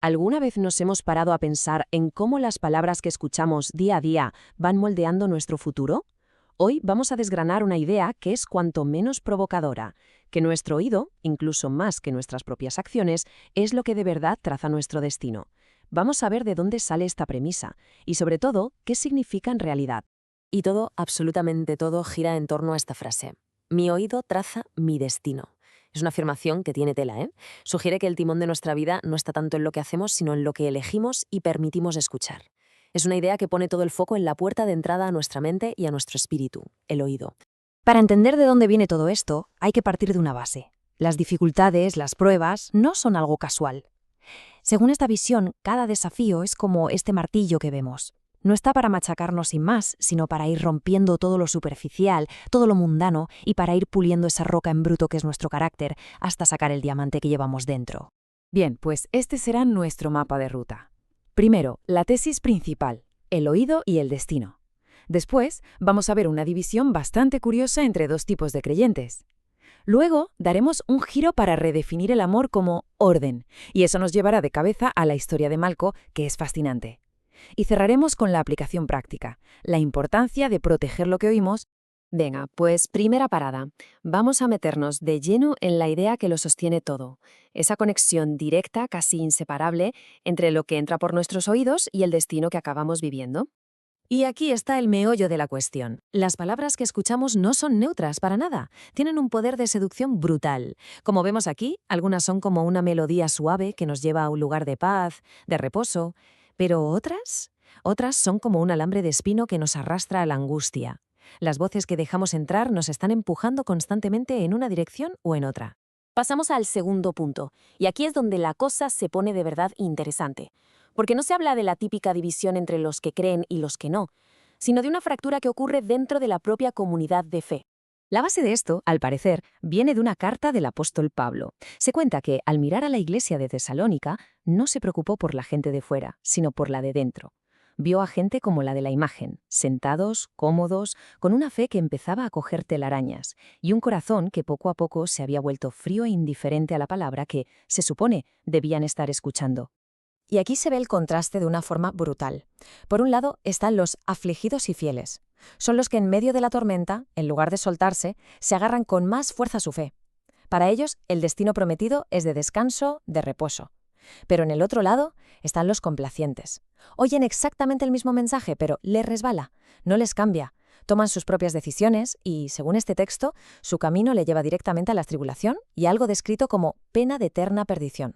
¿Alguna vez nos hemos parado a pensar en cómo las palabras que escuchamos día a día van moldeando nuestro futuro? Hoy vamos a desgranar una idea que es cuanto menos provocadora, que nuestro oído, incluso más que nuestras propias acciones, es lo que de verdad traza nuestro destino. Vamos a ver de dónde sale esta premisa y, sobre todo, qué significa en realidad. Y todo, absolutamente todo, gira en torno a esta frase. Mi oído traza mi destino. Es una afirmación que tiene tela, ¿eh? Sugiere que el timón de nuestra vida no está tanto en lo que hacemos, sino en lo que elegimos y permitimos escuchar. Es una idea que pone todo el foco en la puerta de entrada a nuestra mente y a nuestro espíritu, el oído. Para entender de dónde viene todo esto, hay que partir de una base. Las dificultades, las pruebas, no son algo casual. Según esta visión, cada desafío es como este martillo que vemos. No está para machacarnos sin más, sino para ir rompiendo todo lo superficial, todo lo mundano, y para ir puliendo esa roca en bruto que es nuestro carácter, hasta sacar el diamante que llevamos dentro. Bien, pues este será nuestro mapa de ruta. Primero, la tesis principal, el oído y el destino. Después, vamos a ver una división bastante curiosa entre dos tipos de creyentes. Luego, daremos un giro para redefinir el amor como orden, y eso nos llevará de cabeza a la historia de Malco, que es fascinante. Y cerraremos con la aplicación práctica, la importancia de proteger lo que oímos. Venga, pues primera parada. Vamos a meternos de lleno en la idea que lo sostiene todo. Esa conexión directa, casi inseparable, entre lo que entra por nuestros oídos y el destino que acabamos viviendo. Y aquí está el meollo de la cuestión. Las palabras que escuchamos no son neutras para nada. Tienen un poder de seducción brutal. Como vemos aquí, algunas son como una melodía suave que nos lleva a un lugar de paz, de reposo. Pero otras son como un alambre de espino que nos arrastra a la angustia. Las voces que dejamos entrar nos están empujando constantemente en una dirección o en otra. Pasamos al segundo punto, y aquí es donde la cosa se pone de verdad interesante. Porque no se habla de la típica división entre los que creen y los que no, sino de una fractura que ocurre dentro de la propia comunidad de fe. La base de esto, al parecer, viene de una carta del apóstol Pablo. Se cuenta que, al mirar a la iglesia de Tesalónica, no se preocupó por la gente de fuera, sino por la de dentro. Vio a gente como la de la imagen, sentados, cómodos, con una fe que empezaba a coger telarañas, y un corazón que poco a poco se había vuelto frío e indiferente a la palabra que, se supone, debían estar escuchando. Y aquí se ve el contraste de una forma brutal. Por un lado están los afligidos y fieles. Son los que en medio de la tormenta, en lugar de soltarse, se agarran con más fuerza a su fe. Para ellos, el destino prometido es de descanso, de reposo. Pero en el otro lado están los complacientes. Oyen exactamente el mismo mensaje, pero les resbala, no les cambia. Toman sus propias decisiones y, según este texto, su camino le lleva directamente a la tribulación y algo descrito como pena de eterna perdición.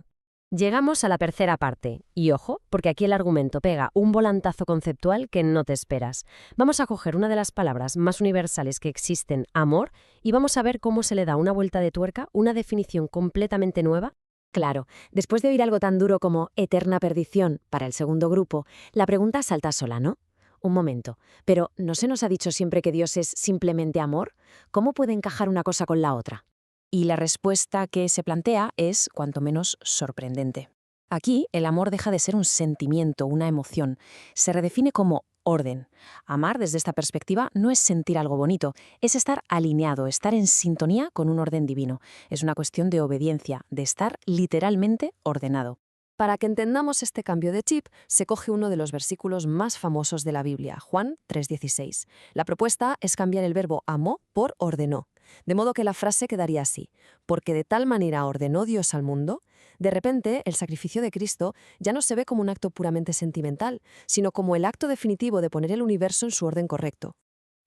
Llegamos a la tercera parte, y ojo, porque aquí el argumento pega un volantazo conceptual que no te esperas. Vamos a coger una de las palabras más universales que existen, amor, y vamos a ver cómo se le da una vuelta de tuerca, una definición completamente nueva. Claro, después de oír algo tan duro como eterna perdición para el segundo grupo, la pregunta salta sola, ¿no? Un momento, pero ¿no se nos ha dicho siempre que Dios es simplemente amor? ¿Cómo puede encajar una cosa con la otra? Y la respuesta que se plantea es, cuanto menos, sorprendente. Aquí, el amor deja de ser un sentimiento, una emoción. Se redefine como orden. Amar, desde esta perspectiva, no es sentir algo bonito, es estar alineado, estar en sintonía con un orden divino. Es una cuestión de obediencia, de estar literalmente ordenado. Para que entendamos este cambio de chip, se coge uno de los versículos más famosos de la Biblia, Juan 3:16. La propuesta es cambiar el verbo amó por ordenó. De modo que la frase quedaría así: porque de tal manera ordenó Dios al mundo. De repente, el sacrificio de Cristo ya no se ve como un acto puramente sentimental, sino como el acto definitivo de poner el universo en su orden correcto.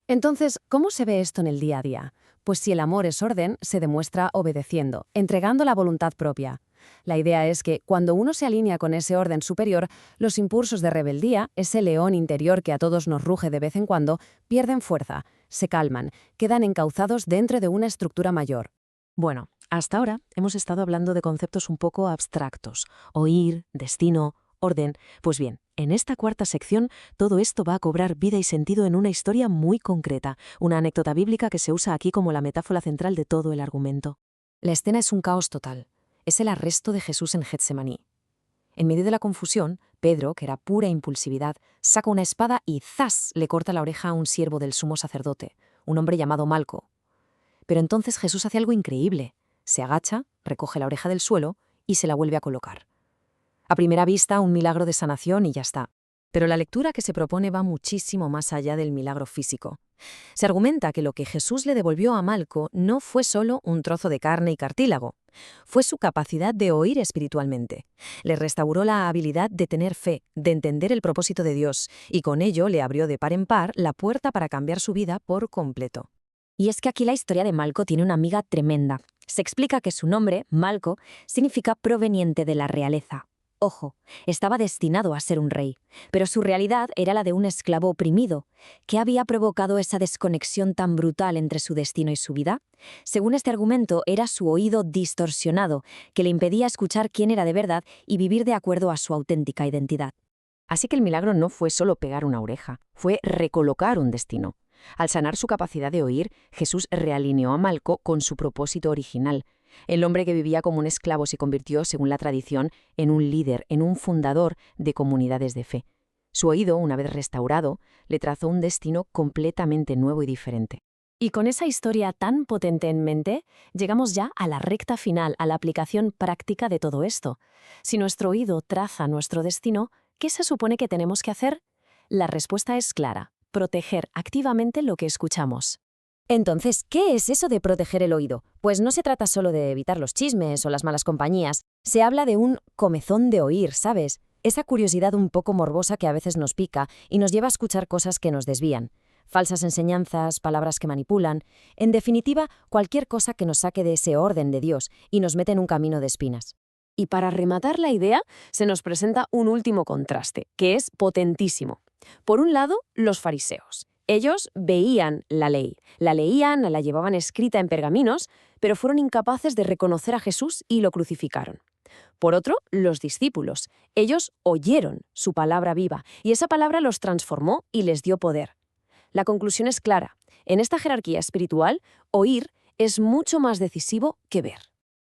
Entonces, ¿cómo se ve esto en el día a día? Pues si el amor es orden, se demuestra obedeciendo, entregando la voluntad propia. La idea es que, cuando uno se alinea con ese orden superior, los impulsos de rebeldía, ese león interior que a todos nos ruge de vez en cuando, pierden fuerza, se calman, quedan encauzados dentro de una estructura mayor. Bueno, hasta ahora hemos estado hablando de conceptos un poco abstractos: oír, destino, orden. Pues bien, en esta cuarta sección todo esto va a cobrar vida y sentido en una historia muy concreta, una anécdota bíblica que se usa aquí como la metáfora central de todo el argumento. La escena es un caos total. Es el arresto de Jesús en Getsemaní. En medio de la confusión, Pedro, que era pura impulsividad, saca una espada y ¡zas!, le corta la oreja a un siervo del sumo sacerdote, un hombre llamado Malco. Pero entonces Jesús hace algo increíble. Se agacha, recoge la oreja del suelo y se la vuelve a colocar. A primera vista, un milagro de sanación y ya está. Pero la lectura que se propone va muchísimo más allá del milagro físico. Se argumenta que lo que Jesús le devolvió a Malco no fue solo un trozo de carne y cartílago, fue su capacidad de oír espiritualmente. Le restauró la habilidad de tener fe, de entender el propósito de Dios, y con ello le abrió de par en par la puerta para cambiar su vida por completo. Y es que aquí la historia de Malco tiene una miga tremenda. Se explica que su nombre, Malco, significa proveniente de la realeza. Ojo, estaba destinado a ser un rey, pero su realidad era la de un esclavo oprimido. ¿Qué había provocado esa desconexión tan brutal entre su destino y su vida? Según este argumento, era su oído distorsionado, que le impedía escuchar quién era de verdad y vivir de acuerdo a su auténtica identidad. Así que el milagro no fue solo pegar una oreja, fue recolocar un destino. Al sanar su capacidad de oír, Jesús realineó a Malco con su propósito original. El hombre que vivía como un esclavo se convirtió, según la tradición, en un líder, en un fundador de comunidades de fe. Su oído, una vez restaurado, le trazó un destino completamente nuevo y diferente. Y con esa historia tan potente en mente, llegamos ya a la recta final, a la aplicación práctica de todo esto. Si nuestro oído traza nuestro destino, ¿qué se supone que tenemos que hacer? La respuesta es clara: proteger activamente lo que escuchamos. Entonces, ¿qué es eso de proteger el oído? Pues no se trata solo de evitar los chismes o las malas compañías, se habla de un comezón de oír, ¿sabes? Esa curiosidad un poco morbosa que a veces nos pica y nos lleva a escuchar cosas que nos desvían. Falsas enseñanzas, palabras que manipulan, en definitiva, cualquier cosa que nos saque de ese orden de Dios y nos mete en un camino de espinas. Y para rematar la idea, se nos presenta un último contraste, que es potentísimo. Por un lado, los fariseos. Ellos veían la ley, la leían, la llevaban escrita en pergaminos, pero fueron incapaces de reconocer a Jesús y lo crucificaron. Por otro, los discípulos. Ellos oyeron su palabra viva, y esa palabra los transformó y les dio poder. La conclusión es clara. En esta jerarquía espiritual, oír es mucho más decisivo que ver.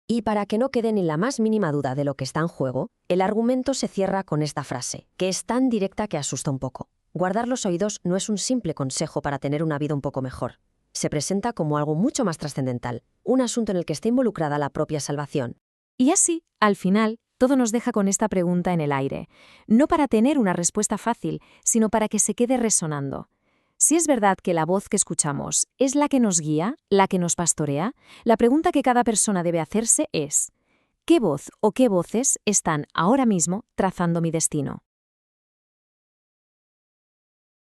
Y para que no quede ni la más mínima duda de lo que está en juego, el argumento se cierra con esta frase, que es tan directa que asusta un poco. Guardar los oídos no es un simple consejo para tener una vida un poco mejor. Se presenta como algo mucho más trascendental, un asunto en el que está involucrada la propia salvación. Y así, al final, todo nos deja con esta pregunta en el aire, no para tener una respuesta fácil, sino para que se quede resonando. Si es verdad que la voz que escuchamos es la que nos guía, la que nos pastorea, la pregunta que cada persona debe hacerse es: ¿qué voz o qué voces están ahora mismo trazando mi destino?